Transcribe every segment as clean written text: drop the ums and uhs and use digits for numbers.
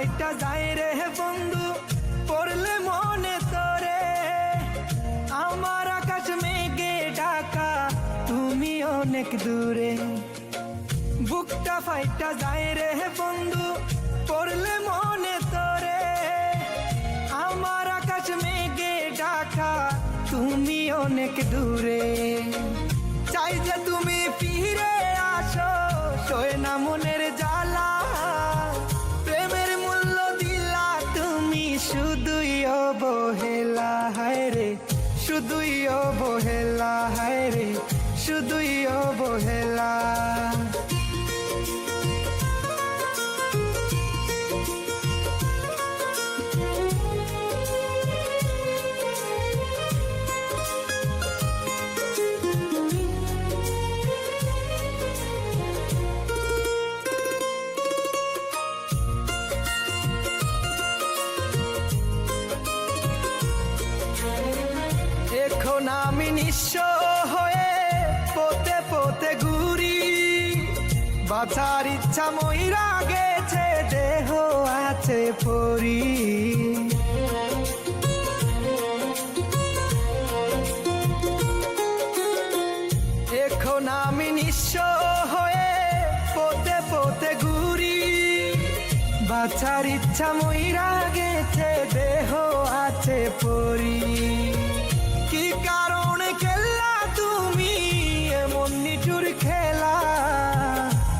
ফাইটা যায় রে বন্ধু পড়লে মনে তোরে, আমার আকাশ মেঘে ঢাকা তুমি অনেক দূরে। বুকটা ফাইটা যায় রে বন্ধু পড়লে মনে তোরে, আমার আকাশ মেঘে ঢাকা তুমি অনেক দূরে। চাই যে তুমি ফিরে আসো, সয় না মনের জ্বালা, প্রেমের মূল্য দিলা তুমি শুধুই অবহেলা। হায় রে শুধুই অবহেলা, হায় রে শুধুই অবহেলা। এখন আমি নিঃস্ব হয়ে পথে পথে ঘুরি, বাঁচার ইচ্ছা মইরা গেছে দেহ আছে পরি। এখন আমি নিঃস্ব হয়ে পথে পথে ঘুরি, বাঁচার ইচ্ছা মইরা গেছে দেহ আছে পরি। কি কারণে খেললা তুমি এমন নিঠুর খেলা,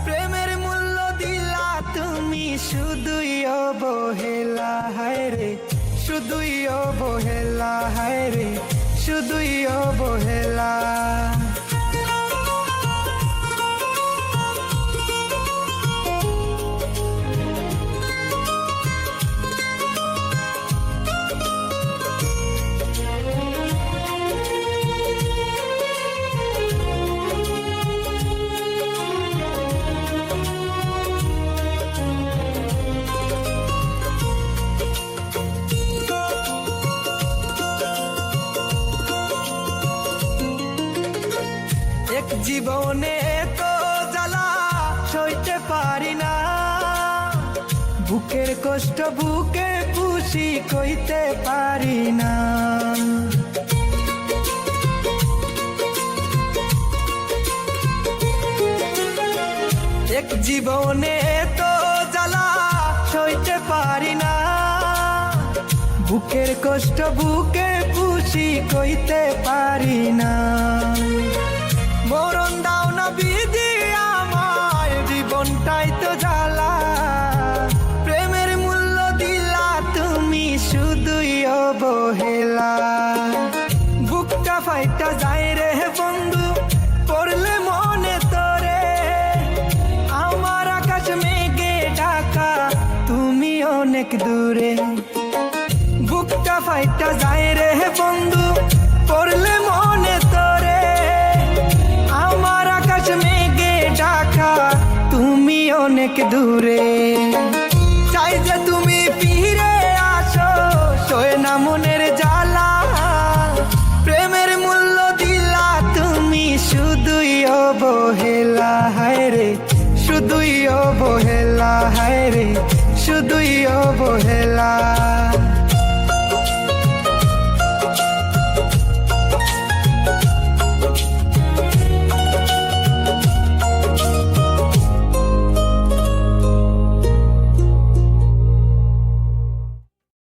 প্রেমের মূল্য দিলা তুমি শুধুই অবহেলা। হায় রে শুধুই অবহেলা, হায় রে শুধুই অবহেলা। এক জীবনে তো জ্বালা সইতে পারি না, বুকের কষ্ট বুকে পুষি কইতে পারি না। এক জীবনে তো জ্বালা সইতে পারি না, বুকের কষ্ট বুকে পুষি কইতে পারি না। মরণ দাও না বিধি আমার জীবনটাই তো জ্বালা, প্রেমের মূল্য দিলা তুমি শুধুই অবহেলা। বুকটা ফাইটা যায় রে বন্ধু পড়লে মনে তোরে, আমার আকাশ মেঘে ঢাকা তুমি অনেক দূরে। বুকটা ফাইটা যায় রে বন্ধু পড়লে মনে তোরে, আমার আকাশ মেঘে ঢাকা তুমি অনেক দূরে। চাই যে তুমি ফিরে আসো, সয় না মনের জ্বালা, প্রেমের মূল্য দিলা তুমি শুধুই অবহেলা। হায় রে শুধুই অবহেলা, হায় রে শুধুই অবহেলা।